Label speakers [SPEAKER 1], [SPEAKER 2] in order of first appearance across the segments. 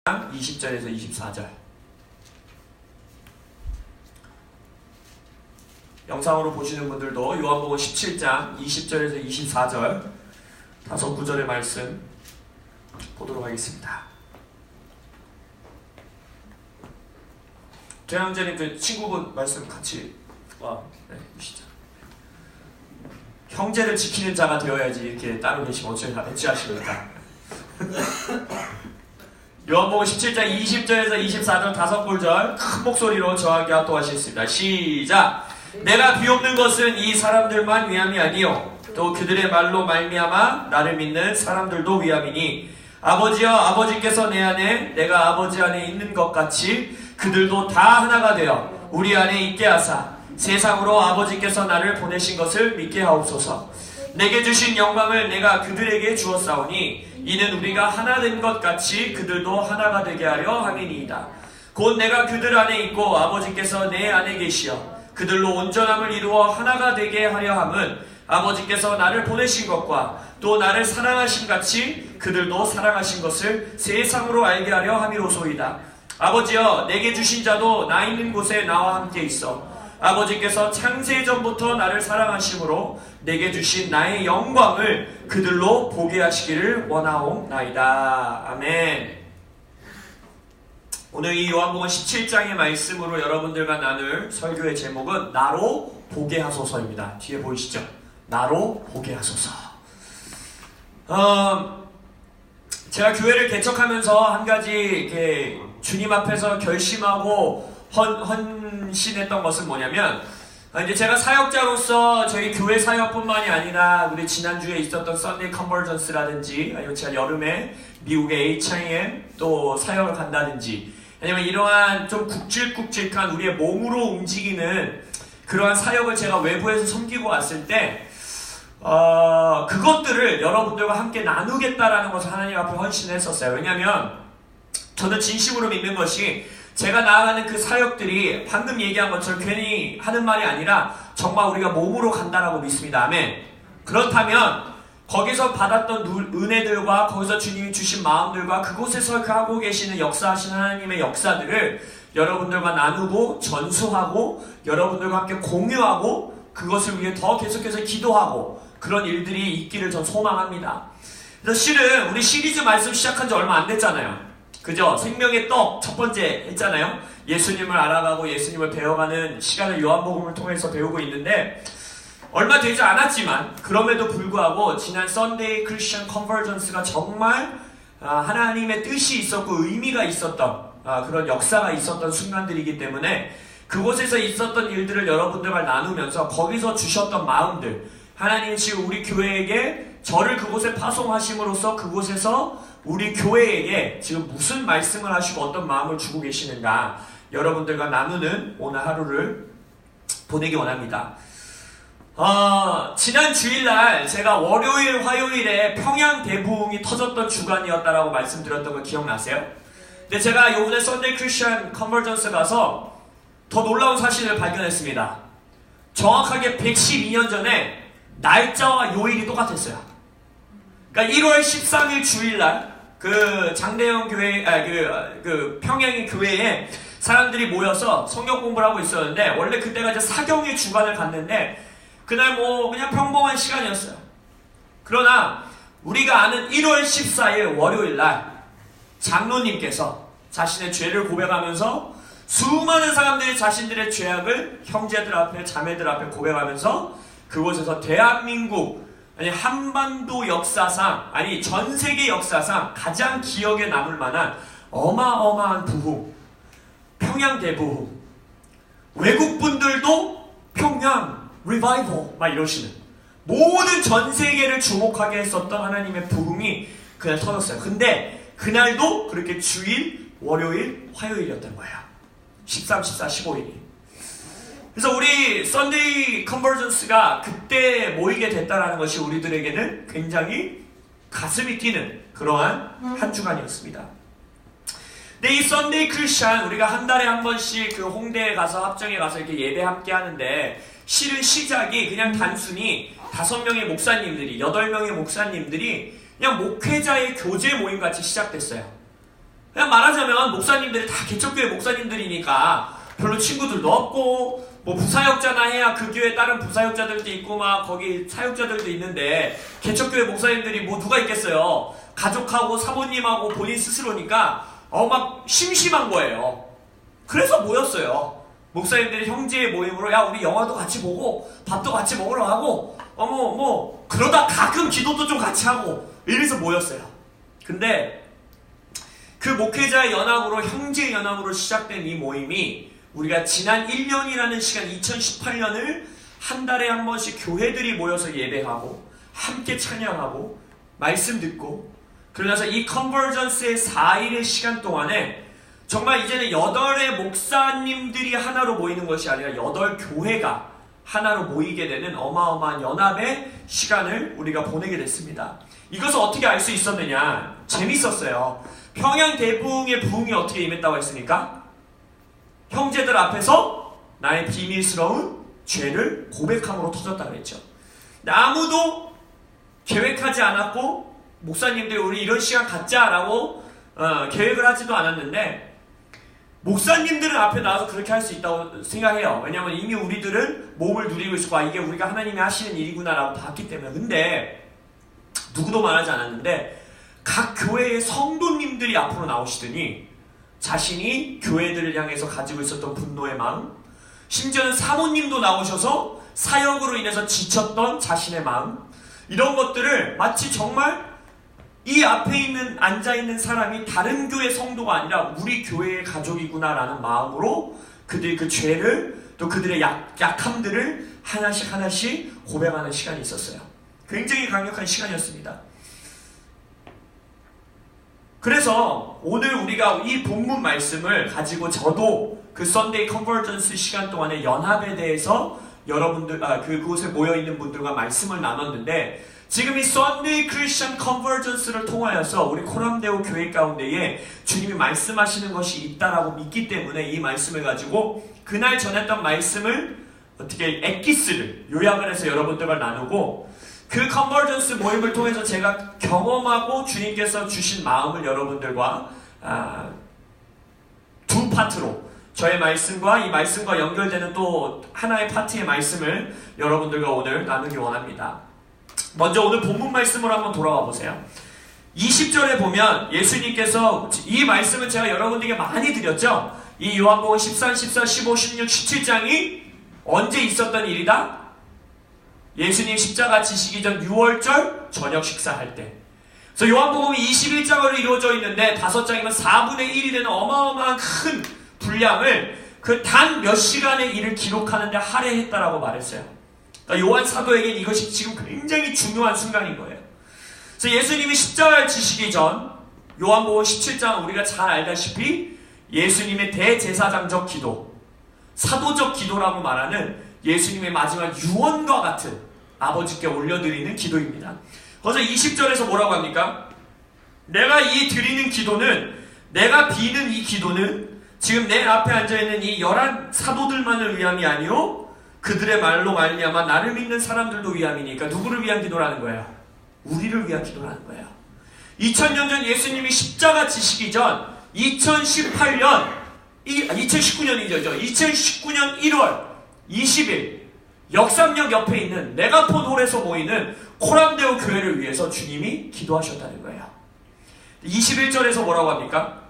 [SPEAKER 1] 20절에서 24절. 영상으로 보시는 분들도 요한복음 17장 20절에서 24절 다섯 구절의 말씀 보도록 하겠습니다. 조양재님 그 친구분 말씀 같이 보시죠. 형제를 지키는 자가 되어야지 이렇게 따로 계시면 어찌하십니까? 요한복음 17장 20절에서 24절 다섯 구절 큰 목소리로 저하게 합독하시겠습니다. 시작! 내가 비옵는 것은 이 사람들만 위함이 아니요 또 그들의 말로 말미암아 나를 믿는 사람들도 위함이니 아버지여 아버지께서 내 안에 내가 아버지 안에 있는 것 같이 그들도 다 하나가 되어 우리 안에 있게 하사 세상으로 아버지께서 나를 보내신 것을 믿게 하옵소서. 내게 주신 영광을 내가 그들에게 주었사오니 이는 우리가 하나 된 것 같이 그들도 하나가 되게 하려 함이니이다. 곧 내가 그들 안에 있고 아버지께서 내 안에 계시어 그들로 온전함을 이루어 하나가 되게 하려 함은 아버지께서 나를 보내신 것과 또 나를 사랑하신 같이 그들도 사랑하신 것을 세상으로 알게 하려 함이로소이다. 아버지여 내게 주신 자도 나 있는 곳에 나와 함께 있어 아버지께서 창세전부터 나를 사랑하심으로 내게 주신 나의 영광을 그들로 보게 하시기를 원하옵나이다. 아멘. 오늘 이 요한복음 17장의 말씀으로 여러분들과 나눌 설교의 제목은 나로 보게 하소서입니다. 뒤에 보이시죠? 나로 보게 하소서. 제가 교회를 개척하면서 한 가지 이렇게 주님 앞에서 결심하고 헌신했던 것은 뭐냐면, 이제 제가 사역자로서 저희 교회 사역뿐만이 아니라 우리 지난주에 있었던 썬데이 컨버전스라든지 아니면 제가 여름에 미국의 HIM 또 사역을 간다든지 아니면 이러한 좀 굵직굵직한 우리의 몸으로 움직이는 그러한 사역을 제가 외부에서 섬기고 왔을 때 그것들을 여러분들과 함께 나누겠다라는 것을 하나님 앞에 헌신했었어요. 왜냐하면 저는 진심으로 믿는 것이 제가 나아가는 그 사역들이 방금 얘기한 것처럼 괜히 하는 말이 아니라 정말 우리가 몸으로 간다라고 믿습니다. 아멘. 그렇다면 거기서 받았던 은혜들과 거기서 주님이 주신 마음들과 그곳에서 하고 계시는 역사하신 하나님의 역사들을 여러분들과 나누고 전수하고 여러분들과 함께 공유하고 그것을 위해 더 계속해서 기도하고 그런 일들이 있기를 전 소망합니다. 그래서 실은 우리 시리즈 말씀 시작한 지 얼마 안 됐잖아요. 그죠? 생명의 떡 첫 번째 했잖아요. 예수님을 알아가고 예수님을 배워가는 시간을 요한복음을 통해서 배우고 있는데 얼마 되지 않았지만 그럼에도 불구하고 지난 썬데이 크리스천 컨버전스가 정말 하나님의 뜻이 있었고 의미가 있었던 그런 역사가 있었던 순간들이기 때문에 그곳에서 있었던 일들을 여러분들과 나누면서 거기서 주셨던 마음들 하나님이 지금 우리 교회에게 저를 그곳에 파송하심으로써 그곳에서 우리 교회에게 지금 무슨 말씀을 하시고 어떤 마음을 주고 계시는가 여러분들과 나누는 오늘 하루를 보내기 원합니다. 지난 주일날 제가 월요일 화요일에 평양 대부흥이 터졌던 주간이었다라고 말씀드렸던 거 기억나세요? 근데 제가 요번에 썬데이 크리스천 컨버전스 가서 더 놀라운 사실을 발견했습니다. 정확하게 112년 전에 날짜와 요일이 똑같았어요. 그러니까 1월 13일 주일날 그 장대영 교회, 그 평양의 교회에 사람들이 모여서 성경 공부를 하고 있었는데 원래 그때가 이제 사경의 주간을 갔는데 그날 뭐 그냥 평범한 시간이었어요. 그러나 우리가 아는 1월 14일 월요일날 장로님께서 자신의 죄를 고백하면서 수많은 사람들이 자신들의 죄악을 형제들 앞에 자매들 앞에 고백하면서 그곳에서 대한민국 아니 한반도 역사상 아니 전 세계 역사상 가장 기억에 남을 만한 어마어마한 부흥 평양 대부흥 외국 분들도 평양 리바이벌 막 이러시는 모든 전 세계를 주목하게 했었던 하나님의 부흥이 그날 터졌어요. 근데 그날도 그렇게 주일 월요일 화요일이었던 거예요. 13, 14, 15일이. 그래서 우리 썬데이 컨버전스가 그때 모이게 됐다는 것이 우리들에게는 굉장히 가슴이 뛰는 그러한 한 주간이었습니다. 근데 이 썬데이 크리스천 우리가 한 달에 한 번씩 그 홍대에 가서 합정에 가서 이렇게 예배 함께 하는데 실은 시작이 그냥 단순히 5명의 목사님들이 8명의 목사님들이 그냥 목회자의 교제 모임 같이 시작됐어요. 그냥 말하자면 목사님들이 다 개척교회 목사님들이니까 별로 친구들도 없고 뭐 부사역자나 해야 그 교회에 다른 부사역자들도 있고 막 거기 사역자들도 있는데 개척교회 목사님들이 뭐 누가 있겠어요. 가족하고 사모님하고 본인 스스로니까 막 심심한 거예요. 그래서 모였어요. 목사님들이 형제의 모임으로 야 우리 영화도 같이 보고 밥도 같이 먹으러 가고 그러다 가끔 기도도 좀 같이 하고 이래서 모였어요. 근데 그 목회자의 연합으로 형제의 연합으로 시작된 이 모임이 우리가 지난 1년이라는 시간 2018년을 한 달에 한 번씩 교회들이 모여서 예배하고 함께 찬양하고 말씀 듣고 그러면서 이 컨버전스의 4일의 시간 동안에 정말 이제는 8의 목사님들이 하나로 모이는 것이 아니라 8교회가 하나로 모이게 되는 어마어마한 연합의 시간을 우리가 보내게 됐습니다. 이것을 어떻게 알 수 있었느냐? 재밌었어요. 평양 대부흥의 부흥이 어떻게 임했다고 했습니까? 형제들 앞에서 나의 비밀스러운 죄를 고백함으로 터졌다고 그랬죠. 아무도 계획하지 않았고 목사님들이 우리 이런 시간 갖자라고 계획을 하지도 않았는데 목사님들은 앞에 나와서 그렇게 할 수 있다고 생각해요. 왜냐하면 이미 우리들은 몸을 누리고 있었고 이게 우리가 하나님이 하시는 일이구나라고 봤기 때문에. 근데 누구도 말하지 않았는데 각 교회의 성도님들이 앞으로 나오시더니 자신이 교회들을 향해서 가지고 있었던 분노의 마음, 심지어는 사모님도 나오셔서 사역으로 인해서 지쳤던 자신의 마음, 이런 것들을 마치 정말 이 앞에 앉아있는 사람이 다른 교회 성도가 아니라 우리 교회의 가족이구나라는 마음으로 그들이 그 죄를 또 그들의 약함들을 하나씩 고백하는 시간이 있었어요. 굉장히 강력한 시간이었습니다. 그래서 오늘 우리가 이 본문 말씀을 가지고 저도 그 썬데이 컨버전스 시간 동안의 연합에 대해서 여러분들 그곳에 모여있는 분들과 말씀을 나눴는데 지금 이 썬데이 크리스천 컨버전스를 통하여서 우리 코람데오 교회 가운데에 주님이 말씀하시는 것이 있다라고 믿기 때문에 이 말씀을 가지고 그날 전했던 말씀을 어떻게 엑기스를 요약을 해서 여러분들과 나누고 그 컨버전스 모임을 통해서 제가 경험하고 주님께서 주신 마음을 여러분들과 두 파트로 저의 말씀과 이 말씀과 연결되는 또 하나의 파트의 말씀을 여러분들과 오늘 나누기 원합니다. 먼저 오늘 본문 말씀으로 한번 돌아와 보세요. 20절에 보면 예수님께서 이 말씀은 제가 여러분들에게 많이 드렸죠. 이 요한복음 13, 14, 15, 16, 17장이 언제 있었던 일이다? 예수님 십자가 지시기 전 6월절 저녁 식사할 때. 그래서 요한복음이 21장으로 이루어져 있는데 5장이면 4분의 1이 되는 어마어마한 큰 분량을 그 단 몇 시간의 일을 기록하는데 할애했다라고 말했어요. 그러니까 요한 사도에게는 이것이 지금 굉장히 중요한 순간인 거예요. 그래서 예수님이 십자가를 지시기 전 요한복음 17장 우리가 잘 알다시피 예수님의 대제사장적 기도, 사도적 기도라고 말하는 예수님의 마지막 유언과 같은 아버지께 올려드리는 기도입니다. 그래서 20절에서 뭐라고 합니까? 내가 이 드리는 기도는, 내가 비는 이 기도는 지금 내 앞에 앉아있는 이 11 사도들만을 위함이 아니요 그들의 말로 말미암아 나를 믿는 사람들도 위함이니까 누구를 위한 기도라는 거예요? 우리를 위한 기도라는 거예요. 2000년 전 예수님이 십자가 지시기 전 2019년이죠. 2019년 1월 20일 역삼역 옆에 있는 메가폰 홀에서 모이는 코람데오 교회를 위해서 주님이 기도하셨다는 거예요. 21절에서 뭐라고 합니까?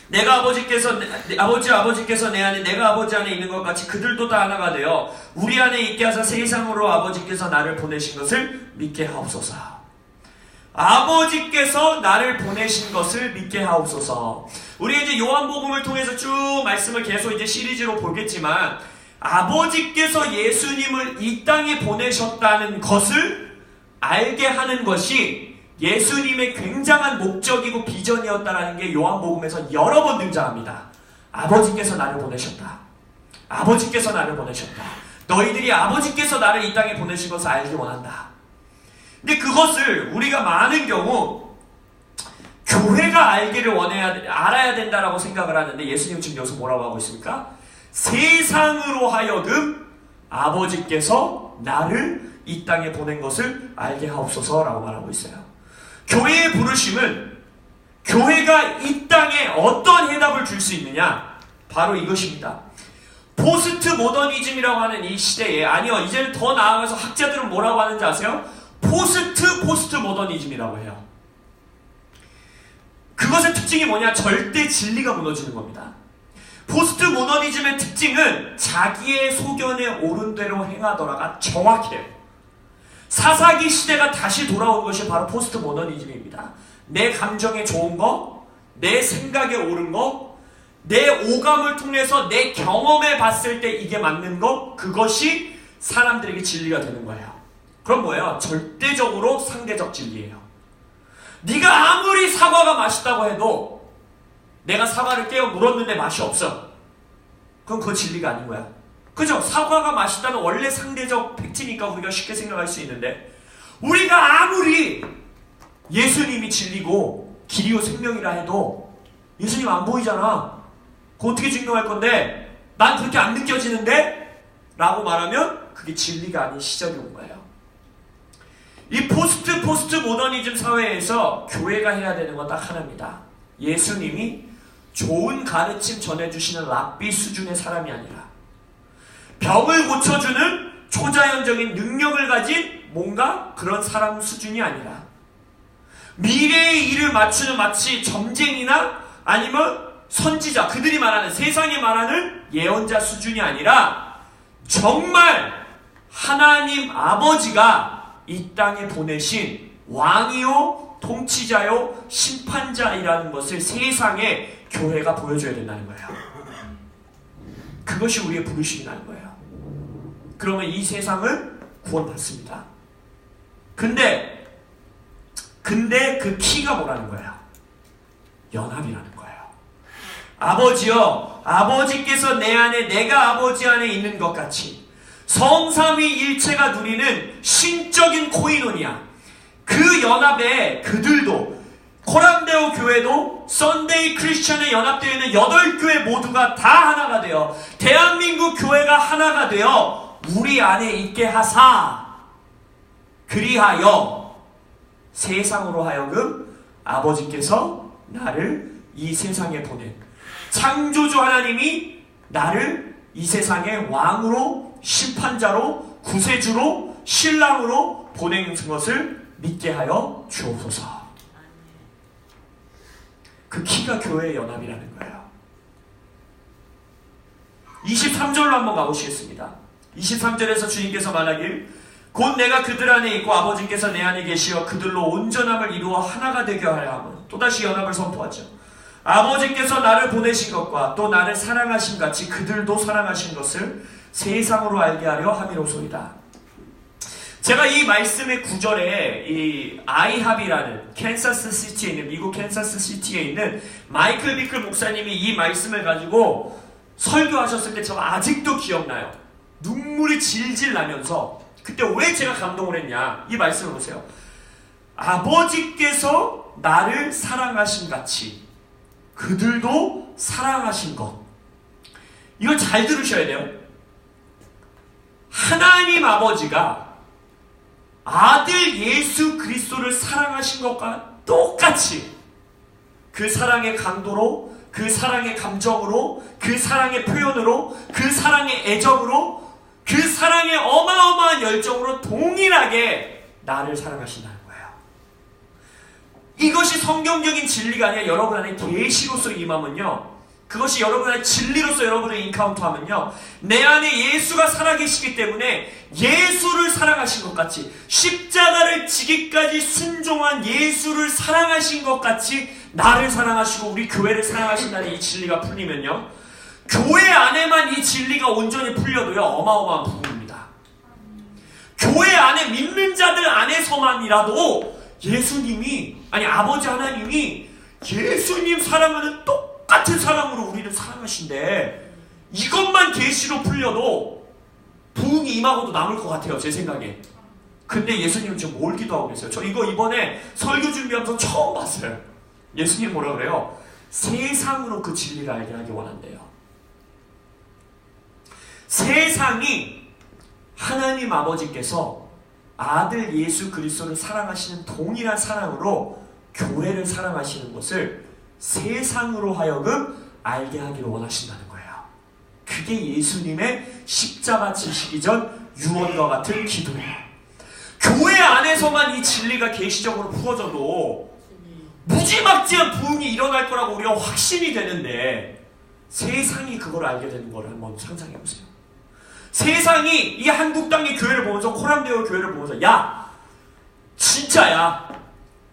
[SPEAKER 1] 내가 아버지께서 내 안에 내가 아버지 안에 있는 것 같이 그들도 다 하나가 되어 우리 안에 있게 하사 세상으로 아버지께서 나를 보내신 것을 믿게 하옵소서. 아버지께서 나를 보내신 것을 믿게 하옵소서. 우리가 이제 요한복음을 통해서 쭉 말씀을 계속 이제 시리즈로 보겠지만 아버지께서 예수님을 이 땅에 보내셨다는 것을 알게 하는 것이 예수님의 굉장한 목적이고 비전이었다는 게 요한복음에서 여러 번 등장합니다. 아버지께서 나를 보내셨다. 아버지께서 나를 보내셨다. 너희들이 아버지께서 나를 이 땅에 보내신 것을 알기 원한다. 근데 그것을 우리가 많은 경우 교회가 알기를 알아야 된다라고 생각을 하는데 예수님 지금 여기서 뭐라고 하고 있습니까? 세상으로 하여금 아버지께서 나를 이 땅에 보낸 것을 알게 하옵소서라고 말하고 있어요. 교회의 부르심은 교회가 이 땅에 어떤 해답을 줄 수 있느냐? 바로 이것입니다. 포스트 모더니즘이라고 하는 이 시대에, 아니요, 이제는 더 나아가서 학자들은 뭐라고 하는지 아세요? 포스트 모더니즘이라고 해요. 그것의 특징이 뭐냐? 절대 진리가 무너지는 겁니다. 포스트 모더니즘의 특징은 자기의 소견에 옳은 대로 행하더라가 정확해요. 사사기 시대가 다시 돌아온 것이 바로 포스트 모더니즘입니다. 내 감정에 좋은 거, 내 생각에 옳은 거, 내 오감을 통해서 내 경험에 봤을 때 이게 맞는 거, 그것이 사람들에게 진리가 되는 거예요. 그럼 뭐예요? 절대적으로 상대적 진리예요. 네가 아무리 사과가 맛있다고 해도 내가 사과를 깨어 물었는데 맛이 없어. 그럼 그거 진리가 아닌 거야. 그죠? 사과가 맛있다는 원래 상대적 팩트니까 우리가 쉽게 생각할 수 있는데, 우리가 아무리 예수님이 진리고 길이요 생명이라 해도 예수님 안 보이잖아. 그거 어떻게 증명할 건데? 난 그렇게 안 느껴지는데? 라고 말하면 그게 진리가 아닌 시절이 온 거예요. 이 포스트 모더니즘 사회에서 교회가 해야 되는 건 딱 하나입니다. 예수님이 좋은 가르침 전해주시는 랍비 수준의 사람이 아니라 병을 고쳐주는 초자연적인 능력을 가진 뭔가 그런 사람 수준이 아니라 미래의 일을 맞추는 마치 점쟁이나 아니면 선지자, 그들이 말하는, 세상에 말하는 예언자 수준이 아니라 정말 하나님 아버지가 이 땅에 보내신 왕이요 통치자요 심판자이라는 것을 세상에 교회가 보여줘야 된다는 거예요. 그것이 우리의 부르심이라는 거예요. 그러면 이 세상은 구원받습니다. 근데 그 키가 뭐라는 거예요? 연합이라는 거예요. 아버지여, 아버지께서 내 안에, 내가 아버지 안에 있는 것 같이 성삼위일체가 누리는 신적인 코이노니아, 그 연합에 그들도, 코람데오 교회도 썬데이 크리스천에 연합되어 있는 8교회 모두가 다 하나가 되어 대한민국 교회가 하나가 되어 우리 안에 있게 하사, 그리하여 세상으로 하여금 아버지께서 나를 이 세상에 보낸, 창조주 하나님이 나를 이 세상의 왕으로, 심판자로, 구세주로, 신랑으로 보낸 것을 믿게 하여 주옵소서. 그 키가 교회의 연합이라는 거예요. 23절로 한번 가보시겠습니다. 23절에서 주님께서 말하길, 곧 내가 그들 안에 있고 아버지께서 내 안에 계시어 그들로 온전함을 이루어 하나가 되게 하려 함은, 또다시 연합을 선포하죠. 아버지께서 나를 보내신 것과 또 나를 사랑하신 같이 그들도 사랑하신 것을 세상으로 알게 하려 함이로소이다. 제가 이 말씀의 구절에 이 아이합이라는 캔사스 시티에 있는, 미국 캔사스 시티에 있는 마이클 비클 목사님이 이 말씀을 가지고 설교하셨을 때 제가 아직도 기억나요. 눈물이 질질 나면서, 그때 왜 제가 감동을 했냐, 이 말씀을 보세요. 아버지께서 나를 사랑하신 같이 그들도 사랑하신 것. 이걸 잘 들으셔야 돼요. 하나님 아버지가 아들 예수 그리스도를 사랑하신 것과 똑같이 그 사랑의 강도로, 그 사랑의 감정으로, 그 사랑의 표현으로, 그 사랑의 애정으로, 그 사랑의 어마어마한 열정으로 동일하게 나를 사랑하신다는 거예요. 이것이 성경적인 진리가 아니라 여러분 안에 계시로서 임하면요, 그것이 여러분 안에 진리로서 여러분을 인카운터하면요, 내 안에 예수가 살아계시기 때문에 예수를 사랑하신 것 같이, 십자가를 지기까지 순종한 예수를 사랑하신 것 같이 나를 사랑하시고 우리 교회를 사랑하신다는 이 진리가 풀리면요, 교회 안에만 이 진리가 온전히 풀려도요 어마어마한 부분입니다. 교회 안에 믿는 자들 안에서만이라도 예수님이, 아니 아버지 하나님이 예수님 사랑하는 똑같은 사랑으로 우리를 사랑하신데, 이것만 계시로 풀려도 부흥이 임하고도 남을 것 같아요, 제 생각에. 근데 예수님은 지금 뭘 기도하고 계세요? 저 이거 이번에 설교 준비하면서 처음 봤어요. 예수님 뭐라 그래요? 세상으로 그 진리를 알게 하기 원한대요. 세상이 하나님 아버지께서 아들 예수 그리스도를 사랑하시는 동일한 사랑으로 교회를 사랑하시는 것을 세상으로 하여금 알게 하기를 원하신다는 거예요. 그게 예수님의 십자가 지시기 전 유언과 같은 기도예요. 교회 안에서만 이 진리가 계시적으로 풀어져도 무지막지한 부흥이 일어날 거라고 우리가 확신이 되는데, 세상이 그걸 알게 되는 걸 한번 상상해 보세요. 세상이 이 한국 땅의 교회를 보면서, 코람데오 교회를 보면서, 야, 진짜야,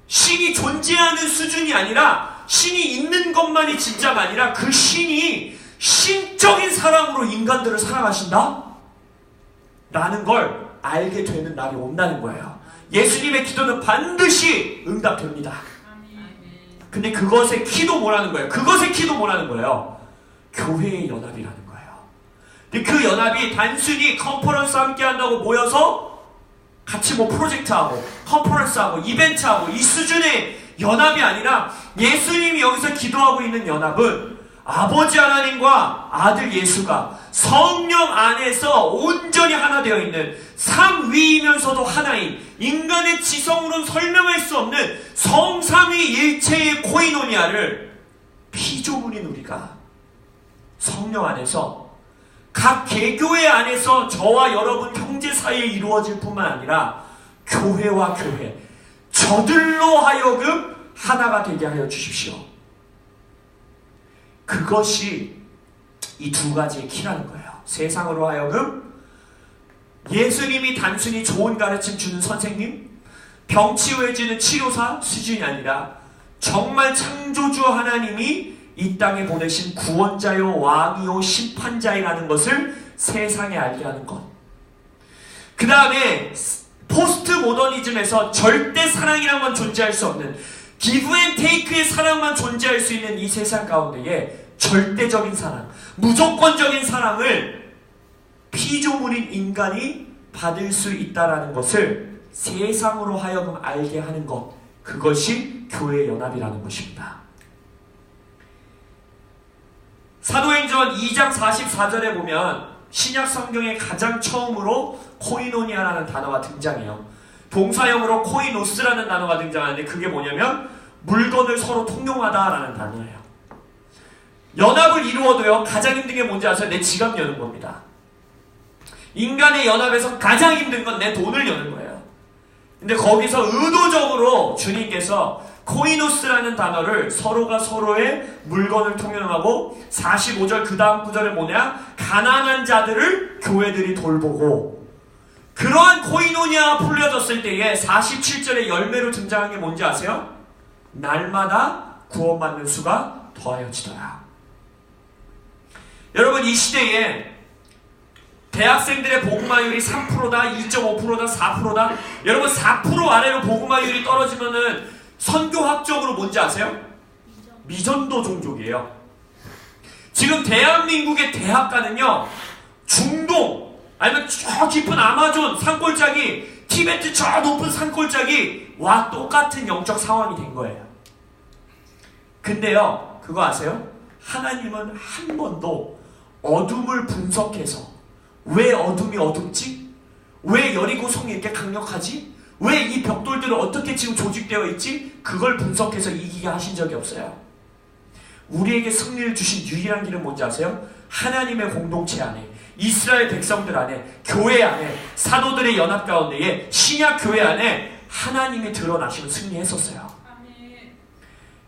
[SPEAKER 1] 신이 존재하는 수준이 아니라 신이 있는 것만이 진짜가 아니라 그 신이 신적인 사랑으로 인간들을 사랑하신다? 라는 걸 알게 되는 날이 온다는 거예요. 예수님의 기도는 반드시 응답됩니다. 근데 그것의 키도 뭐라는 거예요? 그것의 키도 뭐라는 거예요? 교회의 연합이라는 거예요. 근데 그 연합이 단순히 컨퍼런스 함께 한다고 모여서 같이 뭐 프로젝트하고 컨퍼런스하고 이벤트하고 이 수준의 연합이 아니라, 예수님이 여기서 기도하고 있는 연합은 아버지 하나님과 아들 예수가 성령 안에서 온전히 하나 되어 있는, 삼위이면서도 하나인, 인간의 지성으로는 설명할 수 없는 성삼위 일체의 코이노니아를 피조물인 우리가 성령 안에서 각 개교회 안에서 저와 여러분 형제 사이에 이루어질 뿐만 아니라 교회와 교회, 저들로 하여금 하나가 되게 하여 주십시오. 그것이 이 두 가지의 키라는 거예요. 세상으로 하여금 예수님이 단순히 좋은 가르침 주는 선생님, 병치유해주는 치료사 수준이 아니라 정말 창조주 하나님이 이 땅에 보내신 구원자요 왕이요 심판자이라는 것을 세상에 알게 하는 것. 그 다음에 포스트 모더니즘에서 절대 사랑이란 건 존재할 수 없는, 기브 앤 테이크의 사랑만 존재할 수 있는 이 세상 가운데에 절대적인 사랑, 무조건적인 사랑을 피조물인 인간이 받을 수 있다는 것을 세상으로 하여금 알게 하는 것, 그것이 교회의 연합이라는 것입니다. 사도행전 2장 44절에 보면 신약 성경에 가장 처음으로 코이노니아라는 단어가 등장해요. 동사형으로 코이노스라는 단어가 등장하는데, 그게 뭐냐면 물건을 서로 통용하다라는 단어예요. 연합을 이루어도요, 가장 힘든 게 뭔지 아세요? 내 지갑 여는 겁니다. 인간의 연합에서 가장 힘든 건 내 돈을 여는 거예요. 근데 거기서 의도적으로 주님께서 코이노스라는 단어를 서로가 서로의 물건을 통용하고, 45절 그 다음 구절에 뭐냐? 가난한 자들을 교회들이 돌보고, 그러한 코이노니아가 풀려졌을 때에 47절의 열매로 등장한 게 뭔지 아세요? 날마다 구원받는 수가 더하여지더라. 여러분, 이 시대에 대학생들의 복음화율이 3%다, 2.5%다, 4%다. 여러분, 4% 아래로 복음화율이 떨어지면은 선교학적으로 뭔지 아세요? 미전도 종족이에요. 지금 대한민국의 대학가는요, 중동 아니면 저 깊은 아마존 산골짜기, 티베트 저 높은 산골짜기와 똑같은 영적 상황이 된 거예요. 근데요, 그거 아세요? 하나님은 한 번도 어둠을 분석해서, 왜 어둠이 어둡지? 왜 여리고 성이 이렇게 강력하지? 왜 이 벽돌들은 어떻게 지금 조직되어 있지? 그걸 분석해서 이기게 하신 적이 없어요. 우리에게 승리를 주신 유일한 길은 뭔지 아세요? 하나님의 공동체 안에, 이스라엘 백성들 안에, 교회 안에, 사도들의 연합 가운데에, 신약 교회 안에 하나님이 드러나시면 승리했었어요.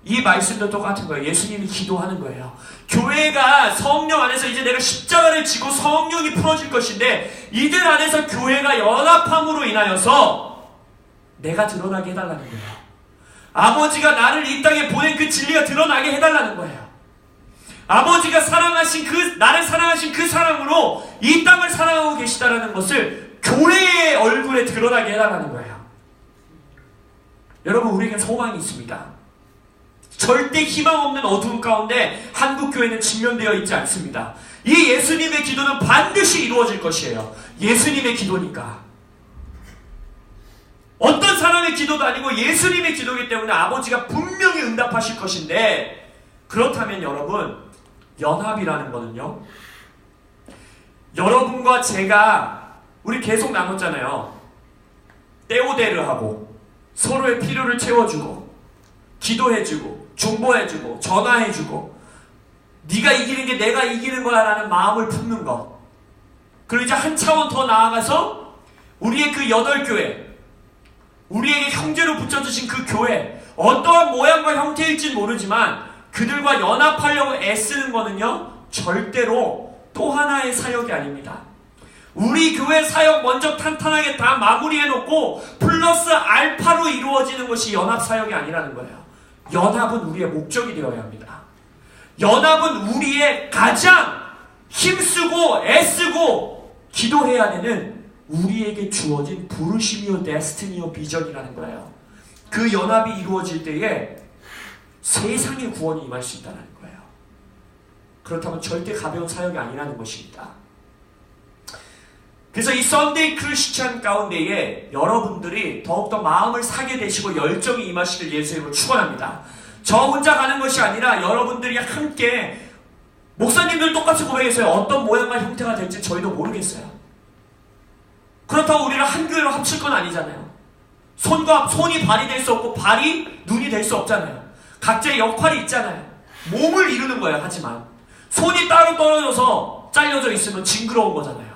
[SPEAKER 1] 이 말씀도 똑같은 거예요. 예수님이 기도하는 거예요. 교회가 성령 안에서 이제 내가 십자가를 지고 성령이 풀어질 것인데, 이들 안에서 교회가 연합함으로 인하여서 내가 드러나게 해달라는 거예요. 아버지가 나를 이 땅에 보낸 그 진리가 드러나게 해달라는 거예요. 아버지가 사랑하신 나를 사랑하신 그 사랑으로 이 땅을 사랑하고 계시다라는 것을 교회의 얼굴에 드러나게 해달라는 거예요. 여러분, 우리에게 소망이 있습니다. 절대 희망 없는 어두운 가운데 한국교회는 직면되어 있지 않습니다. 이 예수님의 기도는 반드시 이루어질 것이에요. 예수님의 기도니까. 어떤 사람의 기도도 아니고 예수님의 기도이기 때문에 아버지가 분명히 응답하실 것인데, 그렇다면 여러분, 연합이라는 거는요, 여러분과 제가, 우리 계속 나눴잖아요. 떼오대를 하고 서로의 필요를 채워주고, 기도해주고 중보해주고 전화해주고 네가 이기는 게 내가 이기는 거야 라는 마음을 품는 것. 그리고 이제 한 차원 더 나아가서 우리의 그 8교회, 우리에게 형제로 붙여주신 그 교회, 어떠한 모양과 형태일진 모르지만 그들과 연합하려고 애쓰는 거는요, 절대로 또 하나의 사역이 아닙니다. 우리 교회 사역 먼저 탄탄하게 다 마무리해놓고 플러스 알파로 이루어지는 것이 연합 사역이 아니라는 거예요. 연합은 우리의 목적이 되어야 합니다. 연합은 우리의 가장 힘쓰고 애쓰고 기도해야 되는 우리에게 주어진 부르심이요 데스티니요 비전이라는 거예요. 그 연합이 이루어질 때에 세상의 구원이 임할 수 있다는 거예요. 그렇다면 절대 가벼운 사역이 아니라는 것입니다. 그래서 이 썬데이 크리스찬 가운데에 여러분들이 더욱더 마음을 사게 되시고 열정이 임하시길 예수의 이름으로 축원합니다. 저 혼자 가는 것이 아니라 여러분들이 함께, 목사님들 똑같이 고백했어요. 어떤 모양과 형태가 될지 저희도 모르겠어요. 그렇다고 우리를 한 교회로 합칠 건 아니잖아요. 손이 발이 될 수 없고 발이 눈이 될 수 없잖아요. 각자의 역할이 있잖아요. 몸을 이루는 거예요. 하지만 손이 따로 떨어져서 잘려져 있으면 징그러운 거잖아요.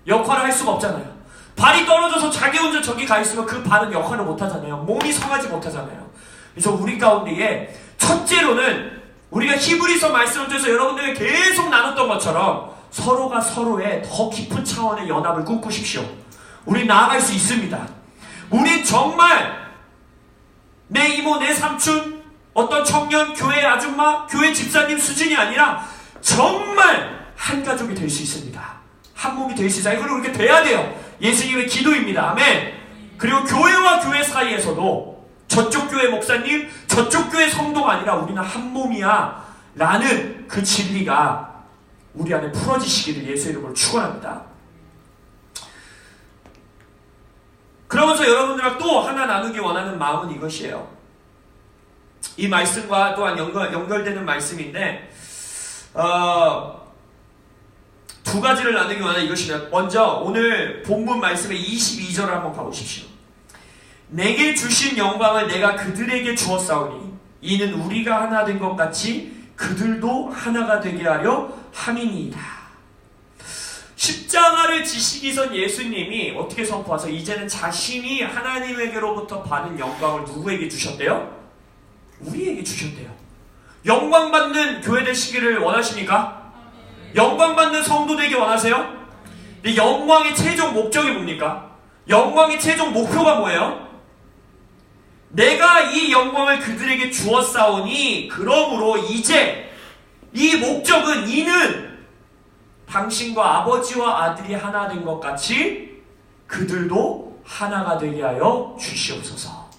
[SPEAKER 1] 역할을 할 수가 없잖아요. 발이 떨어져서 자기 혼자 저기 가 있으면 그 발은 역할을 못하잖아요. 몸이 성하지 못하잖아요. 그래서 우리 가운데에 첫째로는 우리가 히브리서 말씀을 통해서 여러분들에게 계속 나눴던 것처럼 서로가 서로의 더 깊은 차원의 연합을 꿈꾸십시오. 우리 나아갈 수 있습니다. 우리 정말 내 이모, 내 삼촌, 어떤 청년, 교회 아줌마, 교회 집사님 수준이 아니라 정말 한 가족이 될 수 있습니다. 한 몸이 될 수 있어요. 그리고 이렇게 돼야 돼요. 예수님의 기도입니다. 아멘. 그리고 교회와 교회 사이에서도 저쪽 교회 목사님, 저쪽 교회 성도가 아니라 우리는 한 몸이야 라는 그 진리가 우리 안에 풀어지시기를 예수의 이름으로 축원합니다. 그러면서 여러분들과 또 하나 나누기 원하는 마음은 이것이에요. 이 말씀과 또한 연결되는 말씀인데 두 가지를 나누기 원하는 이것이다. 먼저 오늘 본문 말씀의 22절을 한번 가보십시오. 내게 주신 영광을 내가 그들에게 주었사오니 이는 우리가 하나 된 것 같이 그들도 하나가 되게 하려 함이니이다. 십자가를 지시기 전 예수님이 어떻게 선포하서 이제는 자신이 하나님에게로부터 받은 영광을 누구에게 주셨대요? 우리에게 주셨대요. 영광 받는 교회 되시기를 원하십니까? 영광 받는 성도 되기 원하세요? 근데 영광의 최종 목적이 뭡니까? 영광의 최종 목표가 뭐예요? 내가 이 영광을 그들에게 주었사오니 그러므로 이제 이 목적은 이는 당신과 아버지와 아들이 하나 된 것 같이 그들도 하나가 되게 하여 주시옵소서.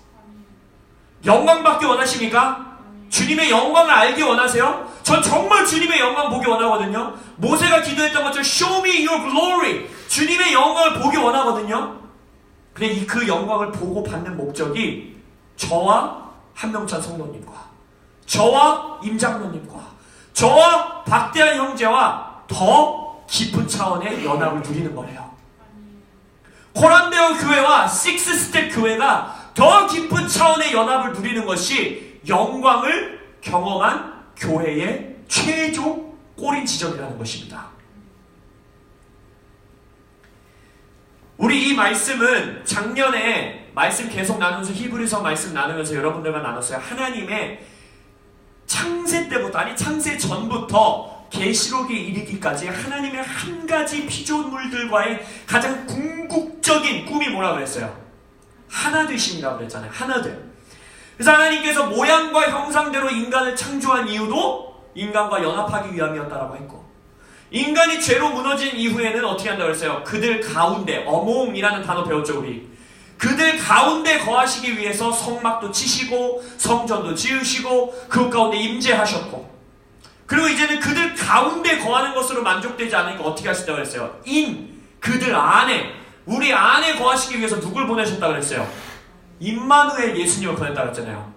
[SPEAKER 1] 영광 받기 원하십니까? 주님의 영광을 알기 원하세요? 전 정말 주님의 영광 보기 원하거든요. 모세가 기도했던 것처럼 Show me your glory. 주님의 영광을 보기 원하거든요. 근데 그 영광을 보고 받는 목적이 저와 한명찬 성도님과 저와 임장로님과 저와 박대한 형제와 더 깊은 차원의 연합을 누리는 거래요. 코란데오 교회와 식스스텝 교회가 더 깊은 차원의 연합을 누리는 것이 영광을 경험한 교회의 최종 꼬린 지점이라는 것입니다. 우리 이 말씀은 작년에 말씀 계속 나누면서 히브리서 말씀 나누면서 여러분들과 나눴어요. 하나님의 창세 때부터, 아니 창세 전부터 계시록에 이르기까지 하나님의 한 가지 피조물들과의 가장 궁극적인 꿈이 뭐라고 그랬어요? 하나 되심이라고 그랬잖아요. 하나됨. 그래서 하나님께서 모양과 형상대로 인간을 창조한 이유도 인간과 연합하기 위함이었다라고 했고, 인간이 죄로 무너진 이후에는 어떻게 한다고 그랬어요? 그들 가운데, 어몽이라는 단어 배웠죠 우리. 그들 가운데 거하시기 위해서 성막도 치시고 성전도 지으시고 그 가운데 임재하셨고, 그리고 이제는 그들 가운데 거하는 것으로 만족되지 않으니까 어떻게 하시다고 그랬어요? 그들 안에, 우리 안에 거하시기 위해서 누굴 보내셨다고 그랬어요? 임마누엘 예수님을 보냈다고 했잖아요.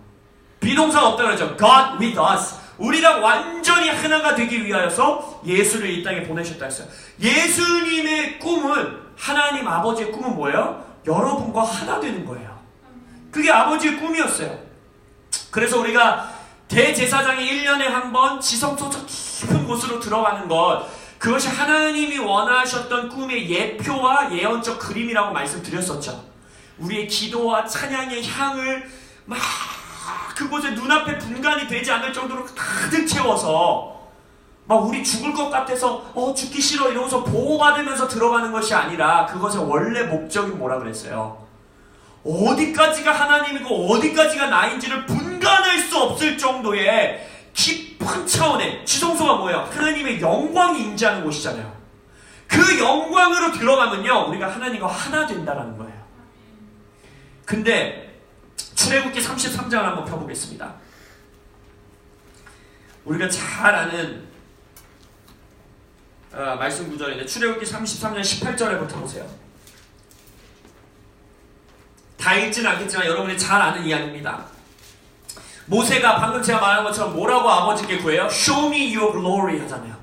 [SPEAKER 1] 비동사가 없다고 그랬죠. God with us. 우리랑 완전히 하나가 되기 위하여서 예수를 이 땅에 보내셨다 했어요. 예수님의 꿈은, 하나님 아버지의 꿈은 뭐예요? 여러분과 하나 되는 거예요. 그게 아버지의 꿈이었어요. 그래서 우리가 대제사장이 1년에 한 번 지성소 저 깊은 곳으로 들어가는 것, 그것이 하나님이 원하셨던 꿈의 예표와 예언적 그림이라고 말씀드렸었죠. 우리의 기도와 찬양의 향을 막 그곳에 눈앞에 분간이 되지 않을 정도로 가득 채워서 막 우리 죽을 것 같아서 죽기 싫어 이러면서 보호받으면서 들어가는 것이 아니라, 그것의 원래 목적이 뭐라 그랬어요? 어디까지가 하나님이고 어디까지가 나인지를 분간할 수 없을 정도의 깊은 차원의, 지성소가 뭐예요? 하나님의 영광이 임재하는 곳이잖아요. 그 영광으로 들어가면요, 우리가 하나님과 하나 된다는 거예요. 근데 출애굽기 33장을 한번 펴보겠습니다. 우리가 잘 아는 말씀 구절인데, 출애굽기 33장 18절에부터 보세요. 다 읽지는 않겠지만 여러분이 잘 아는 이야기입니다. 모세가 방금 제가 말한 것처럼 뭐라고 아버지께 구해요? Show me your glory 하잖아요.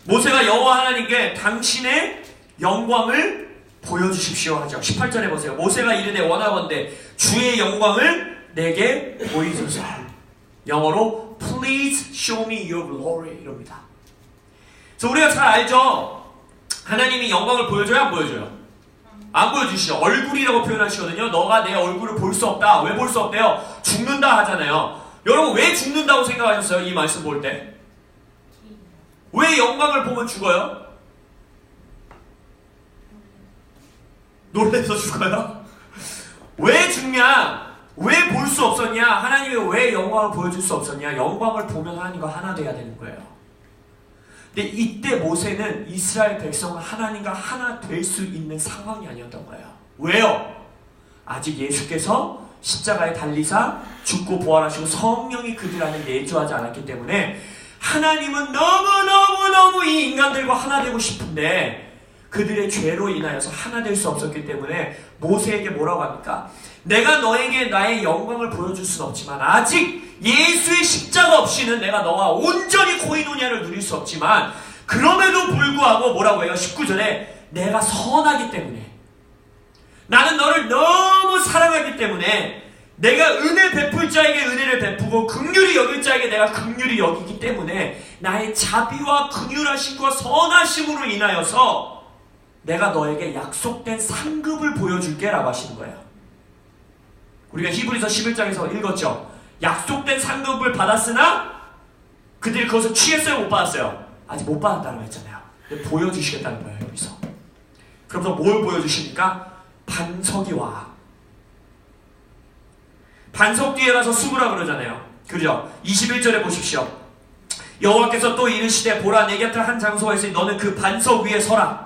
[SPEAKER 1] 모세가 여호와 하나님께 당신의 영광을 보여주십시오 하죠. 18절에 보세요. 모세가 이르되 원하건대 주의 영광을 내게 보이소서. 영어로 Please show me your glory 이럽니다. 그래서 우리가 잘 알죠. 하나님이 영광을 보여줘요, 안 보여줘요? 안 보여주시죠. 얼굴이라고 표현하시거든요. 너가 내 얼굴을 볼 수 없다. 왜 볼 수 없대요? 죽는다 하잖아요. 여러분 왜 죽는다고 생각하셨어요? 이 말씀 볼 때. 왜 영광을 보면 죽어요? 놀래서 죽어요? 왜 죽냐? 왜 볼 수 없었냐? 하나님이 왜 영광을 보여줄 수 없었냐? 영광을 보면 하나님과 하나 돼야 되는 거예요. 근데 이때 모세는 이스라엘 백성은 하나님과 하나 될 수 있는 상황이 아니었던 거예요. 왜요? 아직 예수께서 십자가에 달리사 죽고 부활하시고 성령이 그들 안에 내주하지 않았기 때문에 하나님은 너무너무너무 이 인간들과 하나 되고 싶은데 그들의 죄로 인하여서 하나 될 수 없었기 때문에 모세에게 뭐라고 합니까? 내가 너에게 나의 영광을 보여줄 수는 없지만, 아직 예수의 십자가 없이는 내가 너와 온전히 코이노니아를 누릴 수 없지만, 그럼에도 불구하고 뭐라고 해요? 19절에 내가 선하기 때문에, 나는 너를 너무 사랑하기 때문에 내가 은혜 베풀 자에게 은혜를 베푸고 긍휼히 여길 자에게 내가 긍휼히 여기기 때문에 나의 자비와 긍휼하심과 선하심으로 인하여서 내가 너에게 약속된 상급을 보여줄게 라고 하시는 거예요. 우리가 히브리서 11장에서 읽었죠. 약속된 상급을 받았으나 그들이 그것을 취했어요? 못 받았어요? 아직 못 받았다고 했잖아요. 근데 보여주시겠다는 거예요. 여기서. 그러면서 뭘 보여주십니까? 반석이 와. 반석 뒤에 가서 숨으라 그러잖아요. 그죠? 21절에 보십시오. 여호와께서 또 이르시되 보라 내 곁에 한 장소가 있으니 너는 그 반석 위에 서라.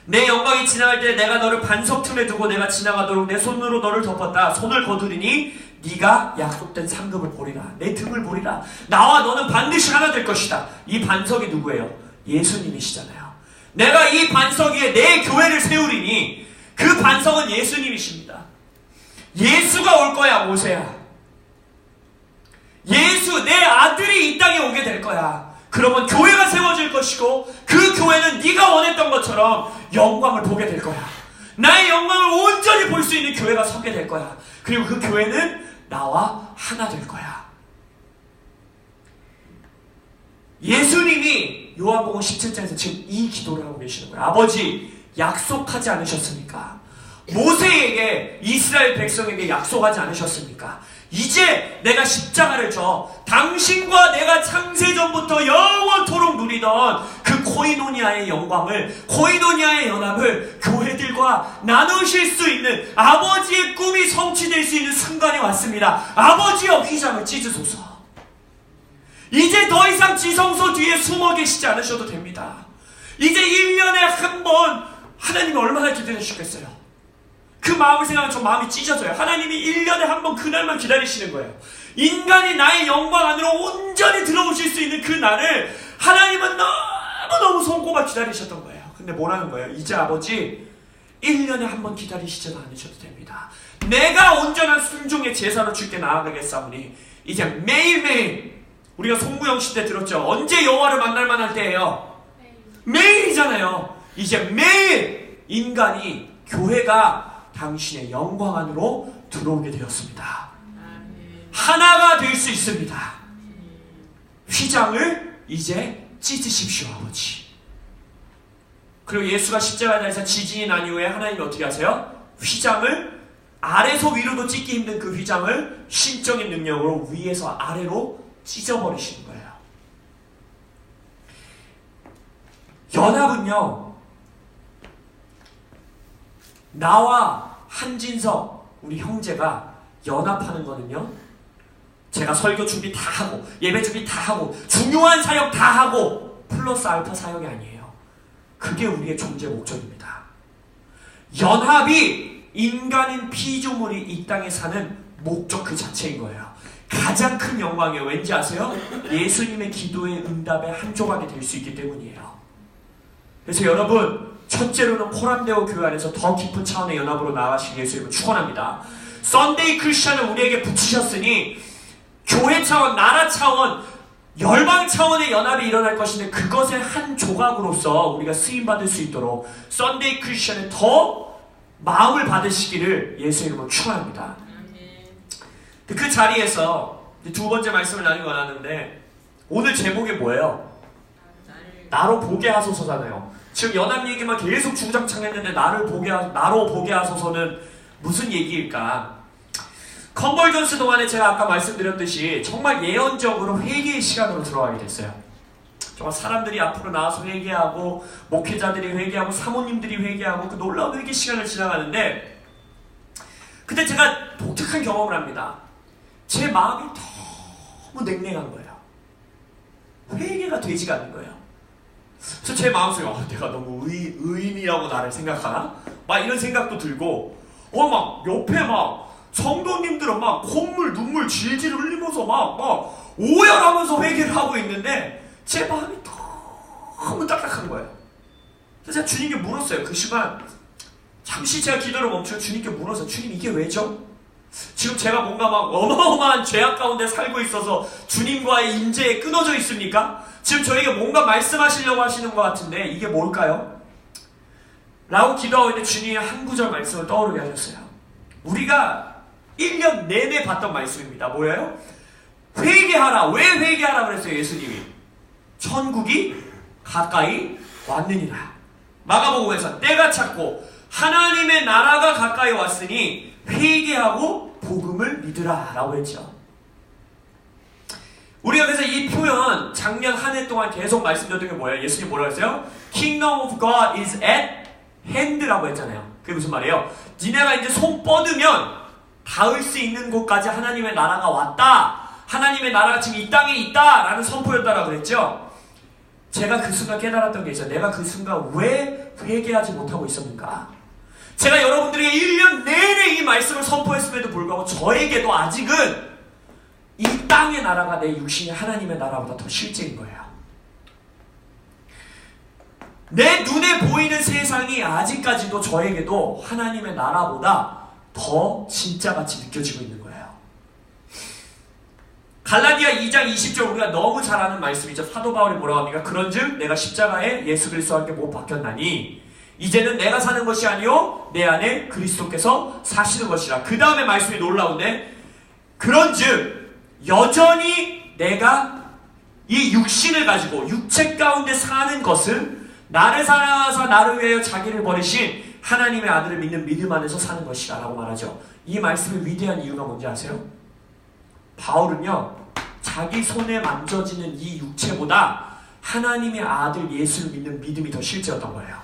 [SPEAKER 1] 내 영광이 지나갈 때 내가 너를 반석 틈에 두고 내가 지나가도록 내 손으로 너를 덮었다. 손을 거두리니 네가 약속된 상급을 보리라. 내 등을 보리라. 나와 너는 반드시 하나 될 것이다. 이 반석이 누구예요? 예수님이시잖아요. 내가 이 반석 위에 내 교회를 세우리니 그 반석은 예수님이십니다. 예수가 올 거야, 모세야. 예수, 내 아들이 이 땅에 오게 될 거야. 그러면 교회가 세워질 것이고 그 교회는 네가 원했던 것처럼 영광을 보게 될 거야. 나의 영광을 온전히 볼 수 있는 교회가 서게 될 거야. 그리고 그 교회는 나와 하나 될 거야. 예수님이 요한복음 17장에서 지금 이 기도를 하고 계시는 거예요. 아버지, 약속하지 않으셨습니까? 모세에게, 이스라엘 백성에게 약속하지 않으셨습니까? 이제 내가 십자가를 져 당신과 내가 창세전부터 영원토록 누리던 그 코이노니아의 영광을, 코이노니아의 연합을 교회들과 나누실 수 있는 아버지의 꿈이 성취될 수 있는 순간이 왔습니다. 아버지여 휘장을 찢으소서. 이제 더 이상 지성소 뒤에 숨어 계시지 않으셔도 됩니다. 이제 1년에 한 번 하나님이 얼마나 기다리시겠어요? 그 마음을 생각하면 저 마음이 찢어져요. 하나님이 1년에 한 번 그날만 기다리시는 거예요. 인간이 나의 영광 안으로 온전히 들어오실 수 있는 그 날을 하나님은 너무너무 손꼽아 기다리셨던 거예요. 근데 뭐라는 거예요? 이제 아버지 1년에 한 번 기다리시지도 않으셔도 됩니다. 내가 온전한 순종의 제사로 주께 나아가겠사오니 이제 매일매일, 우리가 송구영 시 때 들었죠. 언제 여호와를 만날 만할 때예요? 매일이잖아요. 이제 매일 인간이, 교회가 당신의 영광 안으로 들어오게 되었습니다. 하나가 될 수 있습니다. 휘장을 이제 찢으십시오, 아버지. 그리고 예수가 십자가에서 지진이 난 이후에 하나님이 어떻게 하세요? 휘장을 아래서 위로도 찢기 힘든 그 휘장을 신적인 능력으로 위에서 아래로 찢어버리시는 거예요. 연합은요, 나와 한진석 우리 형제가 연합하는 거는요, 제가 설교 준비 다 하고 예배 준비 다 하고 중요한 사역 다 하고 플러스 알파 사역이 아니에요. 그게 우리의 존재 목적입니다. 연합이 인간인 피조물이 이 땅에 사는 목적 그 자체인 거예요. 가장 큰 영광이에요. 왠지 아세요? 예수님의 기도의 응답의 한 조각이 될 수 있기 때문이에요. 그래서 여러분, 첫째로는 코람데오 교회 안에서 더 깊은 차원의 연합으로 나아가시길 예수님을 축원합니다. 썬데이 크리스천을 우리에게 붙이셨으니 교회 차원, 나라 차원, 열방 차원의 연합이 일어날 것인데 그것의 한 조각으로서 우리가 쓰임받을 수 있도록 썬데이 크리스천에 더 마음을 받으시기를 예수의 이름으로 축원합니다. 그 자리에서 두 번째 말씀을 나누기 원하는데 오늘 제목이 뭐예요? 나로 보게 하소서잖아요. 지금 연합 얘기만 계속 주구장창했는데 나로 보게 하소서는 무슨 얘기일까? 컨버전스 동안에 제가 아까 말씀드렸듯이 정말 예언적으로 회개의 시간으로 들어가게 됐어요. 정말 사람들이 앞으로 나와서 회개하고 목회자들이 회개하고 사모님들이 회개하고 그 놀라운 회개 시간을 지나가는데 그때 제가 독특한 경험을 합니다. 제 마음이 너무 냉랭한 거예요. 회개가 되지가 않는 거예요. 그래서 제 마음속에 내가 너무 의인이라고 나를 생각하나? 막 이런 생각도 들고 막 옆에 막 성도님들은 막 콧물 눈물 질질 흘리면서 막 오열하면서 회개를 하고 있는데 제 마음이 너무 딱딱한 거예요. 그래서 제가 주님께 물었어요. 그 시간 잠시 제가 기도를 멈추고 주님께 물어서 주님 이게 왜죠? 지금 제가 뭔가 막 어마어마한 죄악 가운데 살고 있어서 주님과의 임재에 끊어져 있습니까? 지금 저에게 뭔가 말씀하시려고 하시는 것 같은데 이게 뭘까요? 라고 기도하고 있는데 주님이 한 구절 말씀을 떠오르게 하셨어요. 우리가 1년 내내 봤던 말씀입니다. 뭐예요? 회개하라. 왜 회개하라 그랬어요? 예수님이 천국이 가까이 왔느니라. 마가복음에서 때가 찼고 하나님의 나라가 가까이 왔으니 회개하고 복음을 믿으라 라고 했죠. 우리가 그래서 이 표현 작년 한 해 동안 계속 말씀드렸던 게 뭐예요? 예수님 뭐라고 했어요? Kingdom of God is at hand라고 했잖아요. 그게 무슨 말이에요? 니네가 이제 손 뻗으면 닿을 수 있는 곳까지 하나님의 나라가 왔다. 하나님의 나라가 지금 이 땅에 있다 라는 선포였다라고 그랬죠. 제가 그 순간 깨달았던 게 있어요. 내가 그 순간 왜 회개하지 못하고 있었는가? 제가 여러분들에게 1년 내내 이 말씀을 선포했음에도 불구하고 저에게도 아직은 이 땅의 나라가 내 육신의 하나님의 나라보다 더 실제인 거예요. 내 눈에 보이는 세상이 아직까지도 저에게도 하나님의 나라보다 더 진짜같이 느껴지고 있는 거예요. 갈라디아 2장 20절 우리가 너무 잘 아는 말씀이죠. 사도 바울이 뭐라고 합니까? 그런즉 내가 십자가에 예수 그리스도와 함께 못 박혔나니 이제는 내가 사는 것이 아니요 내 안에 그리스도께서 사시는 것이라. 그 다음에 말씀이 놀라운데 그런즉 여전히 내가 이 육신을 가지고 육체 가운데 사는 것은 나를 사랑하사 나를 위하여 자기를 버리신 하나님의 아들을 믿는 믿음 안에서 사는 것이다 라고 말하죠. 이 말씀의 위대한 이유가 뭔지 아세요? 바울은요 자기 손에 만져지는 이 육체보다 하나님의 아들 예수를 믿는 믿음이 더 실제였던 거예요.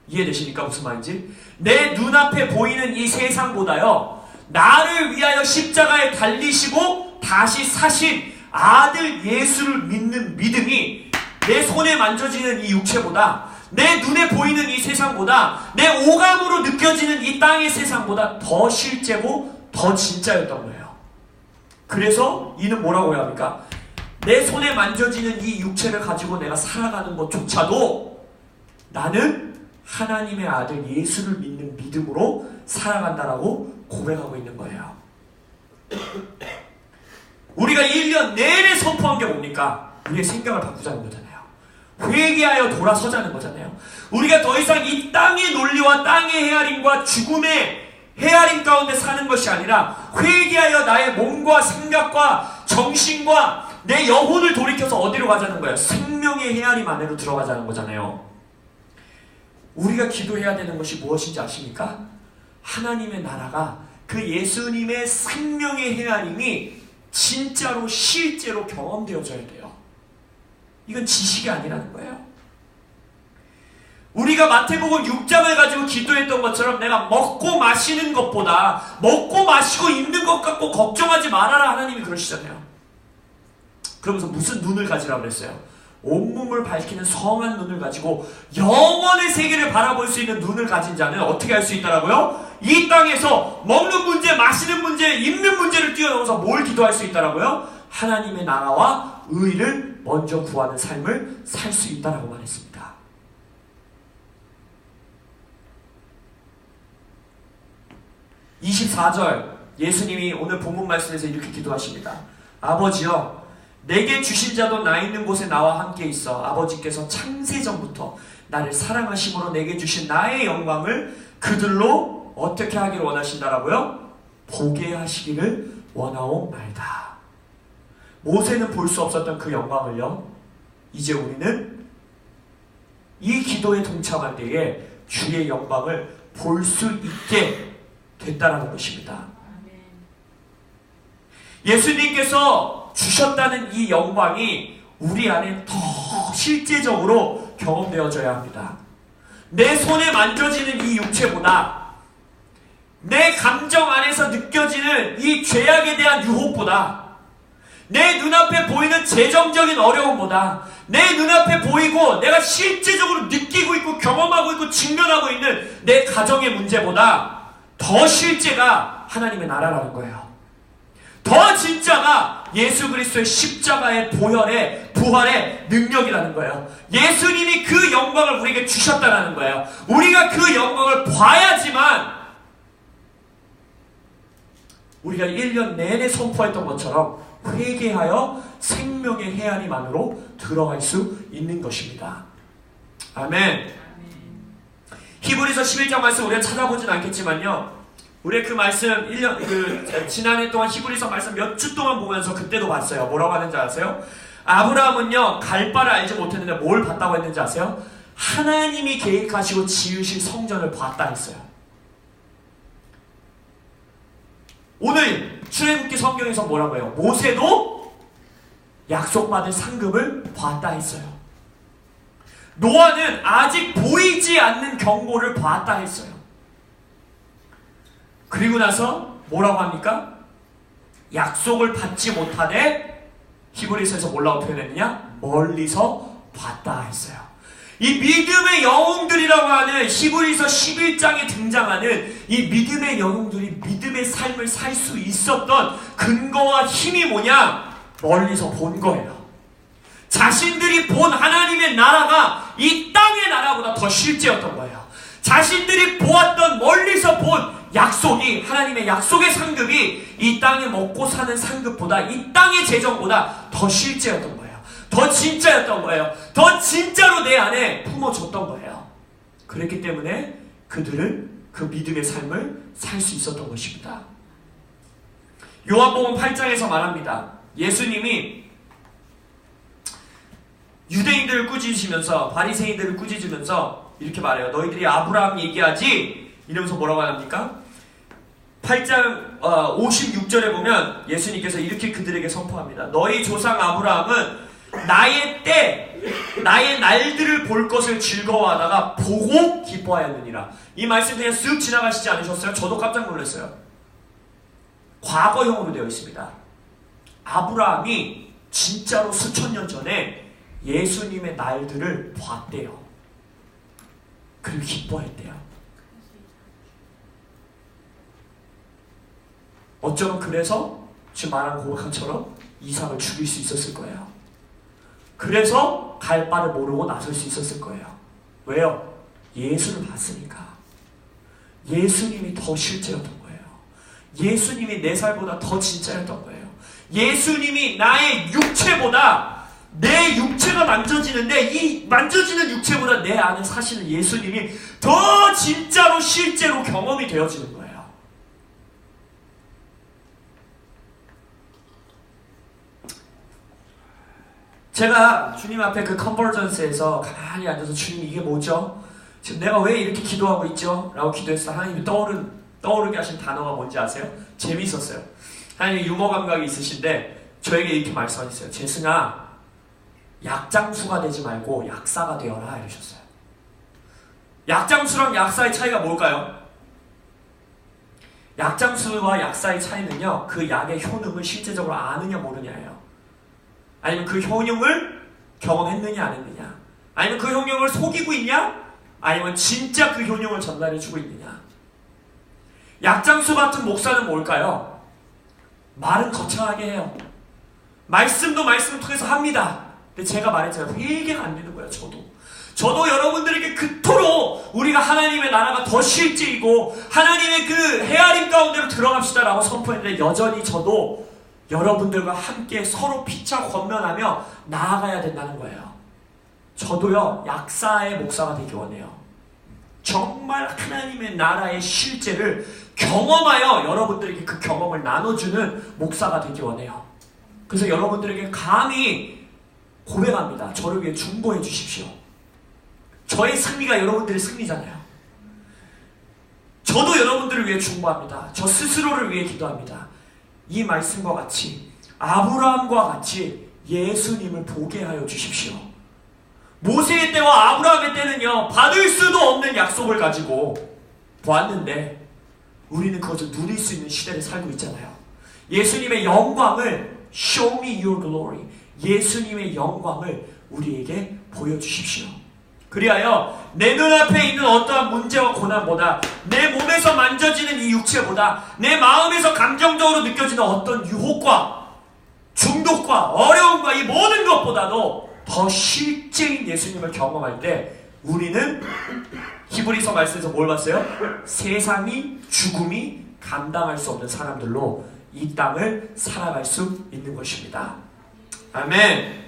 [SPEAKER 1] 이해되십니까? 무슨 말인지? 내 눈앞에 보이는 이 세상보다요 나를 위하여 십자가에 달리시고 다시 사신 아들 예수를 믿는 믿음이 내 손에 만져지는 이 육체보다 내 눈에 보이는 이 세상보다 내 오감으로 느껴지는 이 땅의 세상보다 더 실제고 더 진짜였던 거예요. 그래서 이는 뭐라고 해야 합니까? 내 손에 만져지는 이 육체를 가지고 내가 살아가는 것조차도 나는 하나님의 아들 예수를 믿는 믿음으로 살아간다라고 고백하고 있는 거예요. 우리가 1년 내내 선포한 게 뭡니까? 우리의 생각을 바꾸자는 거잖아요. 회개하여 돌아서자는 거잖아요. 우리가 더 이상 이 땅의 논리와 땅의 헤아림과 죽음의 헤아림 가운데 사는 것이 아니라 회개하여 나의 몸과 생각과 정신과 내 영혼을 돌이켜서 어디로 가자는 거예요? 생명의 헤아림 안으로 들어가자는 거잖아요. 우리가 기도해야 되는 것이 무엇인지 아십니까? 하나님의 나라가 그 예수님의 생명의 헤아림이 진짜로 실제로 경험되어져야 돼요. 이건 지식이 아니라는 거예요. 우리가 마태복음 6장을 가지고 기도했던 것처럼 내가 먹고 마시는 것보다 먹고 마시고 입는 것 갖고 걱정하지 말아라 하나님이 그러시잖아요. 그러면서 무슨 눈을 가지라고 그랬어요? 온몸을 밝히는 성한 눈을 가지고 영원의 세계를 바라볼 수 있는 눈을 가진 자는 어떻게 할 수 있다라고요? 이 땅에서 먹는 문제, 마시는 문제, 입는 문제를 뛰어넘어서 뭘 기도할 수 있다라고요? 하나님의 나라와 의를 먼저 구하는 삶을 살 수 있다라고 말했습니다. 24절 예수님이 오늘 본문 말씀에서 이렇게 기도하십니다. 아버지여, 내게 주신 자도 나 있는 곳에 나와 함께 있어 아버지께서 창세전부터 나를 사랑하심으로 내게 주신 나의 영광을 그들로 어떻게 하기를 원하신다라고요? 보게 하시기를 원하옵나이다. 모세는 볼 수 없었던 그 영광을요, 이제 우리는 이 기도에 동참할 때에 주의 영광을 볼 수 있게 됐다라는 것입니다. 예수님께서 주셨다는 이 영광이 우리 안에 더 실제적으로 경험되어져야 합니다. 내 손에 만져지는 이 육체보다, 내 감정 안에서 느껴지는 이 죄악에 대한 유혹보다, 내 눈앞에 보이는 재정적인 어려움보다, 내 눈앞에 보이고 내가 실제적으로 느끼고 있고 경험하고 있고 직면하고 있는 내 가정의 문제보다 더 실제가 하나님의 나라라는 거예요. 더 진짜가 예수 그리스도의 십자가의 보혈의 부활의 능력이라는 거예요. 예수님이 그 영광을 우리에게 주셨다는 거예요. 우리가 그 영광을 봐야지만 우리가 1년 내내 선포했던 것처럼 회개하여 생명의 헤아림 안으로 들어갈 수 있는 것입니다. 아멘. 히브리서 11장 말씀 우리가 찾아보진 않겠지만요, 우리 그 말씀 1년 지난해 동안 히브리서 말씀 몇 주 동안 보면서 그때도 봤어요. 뭐라고 하는지 아세요? 아브라함은요, 갈 바를 알지 못했는데 뭘 봤다고 했는지 아세요? 하나님이 계획하시고 지으실 성전을 봤다 했어요. 오늘 출애굽기 성경에서 뭐라고 해요? 모세도 약속받을 상급을 봤다 했어요. 노아는 아직 보이지 않는 경고를 봤다 했어요. 그리고 나서 뭐라고 합니까? 약속을 받지 못하되 히브리서에서 뭐라고 표현했느냐? 멀리서 봤다 했어요. 이 믿음의 영웅들이라고 하는 히브리서 11장에 등장하는 이 믿음의 영웅들이 믿음의 삶을 살 수 있었던 근거와 힘이 뭐냐? 멀리서 본 거예요. 자신들이 본 하나님의 나라가 이 땅의 나라보다 더 실제였던 거예요. 자신들이 보았던 멀리서 본 약속이, 하나님의 약속의 상급이 이 땅에 먹고 사는 상급보다, 이 땅의 재정보다 더 실제였던 거예요. 더 진짜였던 거예요. 더 진짜로 내 안에 품어줬던 거예요. 그랬기 때문에 그들은 그 믿음의 삶을 살 수 있었던 것입니다. 요한복음 8장에서 말합니다. 예수님이 유대인들을 꾸짖으시면서, 바리새인들을 꾸짖으면서 이렇게 말해요. 너희들이 아브라함 얘기하지? 이러면서 뭐라고 합니까? 8장 56절에 보면 예수님께서 이렇게 그들에게 선포합니다. 너희 조상 아브라함은 나의 때, 나의 날들을 볼 것을 즐거워하다가 보고 기뻐하였느니라. 이 말씀 그냥 쓱 지나가시지 않으셨어요? 저도 깜짝 놀랐어요. 과거형으로 되어 있습니다. 아브라함이 진짜로 수천 년 전에 예수님의 날들을 봤대요. 그리고 기뻐했대요. 어쩌면 그래서 지금 말한 고백처럼 이삭을 죽일 수 있었을 거예요. 그래서 갈 바를 모르고 나설 수 있었을 거예요. 왜요? 예수를 봤으니까. 예수님이 더 실제였던 거예요. 예수님이 내 살보다 더 진짜였던 거예요. 예수님이 나의 육체보다, 내 육체가 만져지는데 이 만져지는 육체보다 내 안에 사시는 예수님이 더 진짜로 실제로 경험이 되어지는 거예요. 제가 주님 앞에 그 컨버전스에서 가만히 앉아서 주님 이게 뭐죠? 지금 내가 왜 이렇게 기도하고 있죠? 라고 기도했을 때 하나님이 떠오르게 하신 단어가 뭔지 아세요? 재미있었어요. 하나님이 유머 감각이 있으신데 저에게 이렇게 말씀하셨어요. 재승아, 약장수가 되지 말고 약사가 되어라 이러셨어요. 약장수랑 약사의 차이가 뭘까요? 약장수와 약사의 차이는요, 그 약의 효능을 실제적으로 아느냐 모르냐예요. 아니면 그 효능을 경험했느냐 안 했느냐, 아니면 그 효능을 속이고 있냐, 아니면 진짜 그 효능을 전달해주고 있느냐. 약장수 같은 목사는 뭘까요? 말은 거창하게 해요. 말씀도 말씀을 통해서 합니다. 근데 제가 말했잖아요. 회개가 안 되는 거예요. 저도 여러분들에게 그토록 우리가 하나님의 나라가 더 실제이고 하나님의 그 헤아림 가운데로 들어갑시다라고 선포했는데 여전히 저도 여러분들과 함께 서로 피차 권면하며 나아가야 된다는 거예요. 저도요, 약사의 목사가 되기 원해요. 정말 하나님의 나라의 실제를 경험하여 여러분들에게 그 경험을 나눠주는 목사가 되기 원해요. 그래서 여러분들에게 감히 고백합니다. 저를 위해 중보해 주십시오. 저의 승리가 여러분들의 승리잖아요. 저도 여러분들을 위해 중보합니다. 저 스스로를 위해 기도합니다. 이 말씀과 같이 아브라함과 같이 예수님을 보게 하여 주십시오. 모세의 때와 아브라함의 때는요, 받을 수도 없는 약속을 가지고 보았는데 우리는 그것을 누릴 수 있는 시대를 살고 있잖아요. 예수님의 영광을 Show me your glory. 예수님의 영광을 우리에게 보여주십시오. 그리하여 내 눈앞에 있는 어떠한 문제와 고난보다, 내 몸에서 만져지는 이 육체보다, 내 마음에서 감정적으로 느껴지는 어떤 유혹과 중독과 어려움과 이 모든 것보다도 더 실제인 예수님을 경험할 때 우리는 히브리서 말씀에서 뭘 봤어요? 세상이, 죽음이 감당할 수 없는 사람들로 이 땅을 살아갈 수 있는 것입니다. 아멘.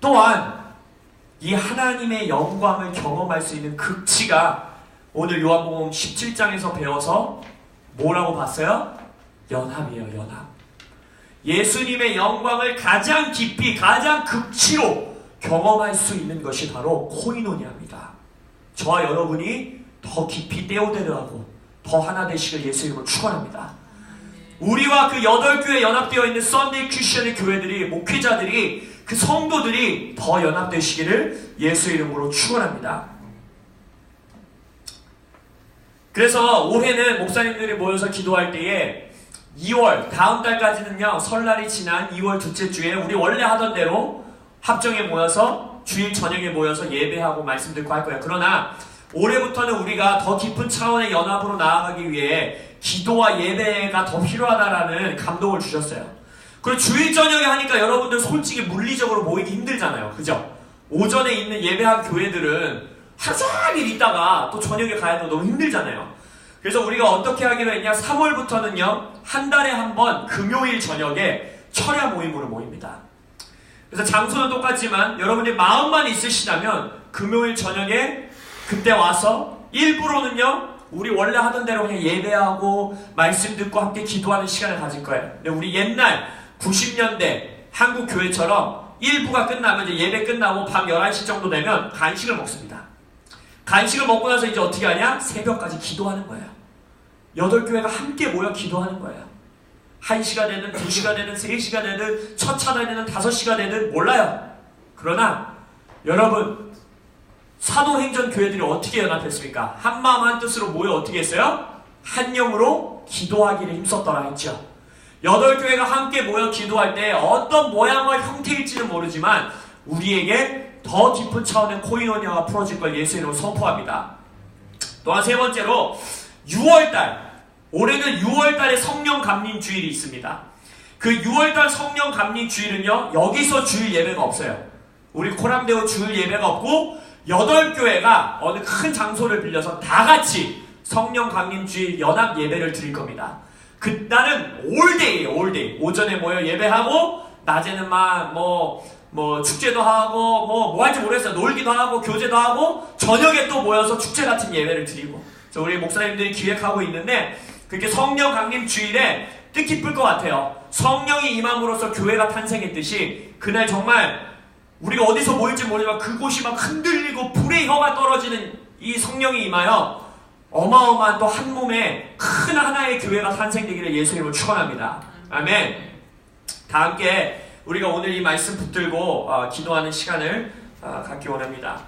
[SPEAKER 1] 또한 이 하나님의 영광을 경험할 수 있는 극치가 오늘 요한복음 17장에서 배워서 뭐라고 봤어요? 연합이에요. 연합. 예수님의 영광을 가장 깊이, 가장 극치로 경험할 수 있는 것이 바로 코이노니아입니다. 저와 여러분이 더 깊이 떼어내려고 더 하나 되시길 예수 이름으로 축원합니다. 우리와 그 8교회 연합되어 있는 썬데이 크리스천의 교회들이, 목회자들이, 그 성도들이 더 연합되시기를 예수 이름으로 축원합니다. 그래서 올해는 목사님들이 모여서 기도할 때에 2월, 다음 달까지는요, 설날이 지난 2월 둘째 주에 우리 원래 하던 대로 합정에 모여서 주일 저녁에 모여서 예배하고 말씀 듣고 할 거예요. 그러나 올해부터는 우리가 더 깊은 차원의 연합으로 나아가기 위해 기도와 예배가 더 필요하다라는 감동을 주셨어요. 그리고 주일 저녁에 하니까 여러분들 솔직히 물리적으로 모이기 힘들잖아요. 그죠? 오전에 있는 예배한 교회들은 하루 종일 있다가 또 저녁에 가야 돼도 너무 힘들잖아요. 그래서 우리가 어떻게 하기로 했냐? 3월부터는요, 한 달에 한 번 금요일 저녁에 철야 모임으로 모입니다. 그래서 장소는 똑같지만 여러분의 마음만 있으시다면 금요일 저녁에 그때 와서 일부러는요, 우리 원래 하던 대로 그냥 예배하고 말씀 듣고 함께 기도하는 시간을 가질 거예요. 근데 우리 옛날 90년대 한국 교회처럼 일부가 끝나면 이제 예배 끝나고 밤 11시 정도 되면 간식을 먹습니다. 간식을 먹고 나서 이제 어떻게 하냐? 새벽까지 기도하는 거예요. 8교회가 함께 모여 기도하는 거예요. 1시가 되든 2시가 되든 3시가 되든 첫 차가 되든 5시가 되든 몰라요. 그러나 여러분, 사도행전 교회들이 어떻게 연합했습니까? 한마음 한뜻으로 모여 어떻게 했어요? 한 영으로 기도하기를 힘썼더라 했죠. 8교회가 함께 모여 기도할 때 어떤 모양과 형태일지는 모르지만 우리에게 더 깊은 차원의 코이노니아가 풀어질 걸 예수 이름으로 선포합니다. 또한 세 번째로 6월달, 올해는 6월달에 성령 감림 주일이 있습니다. 그 6월달 성령 감림 주일은요, 여기서 주일 예배가 없어요. 우리 코람데오 주일 예배가 없고 8교회가 어느 큰 장소를 빌려서 다 같이 성령 감림 주일 연합 예배를 드릴 겁니다. 그날은 올데이예요. 올데이. 오전에 모여 예배하고 낮에는 막 축제도 하고 뭐 할지 모르겠어요. 놀기도 하고 교제도 하고 저녁에 또 모여서 축제 같은 예배를 드리고. 그래서 우리 목사님들이 기획하고 있는데 그렇게 성령 강림 주일에 뜻깊을 것 같아요. 성령이 임함으로써 교회가 탄생했듯이 그날 정말 우리가 어디서 모일지 모르지만 그곳이 막 흔들리고 불의 혀가 떨어지는 이 성령이 임하여 어마어마한 또 한 몸의 큰 하나의 교회가 탄생되기를 예수 이름으로 축원합니다. 아멘. 다 함께 우리가 오늘 이 말씀 붙들고 기도하는 시간을 갖기 원합니다.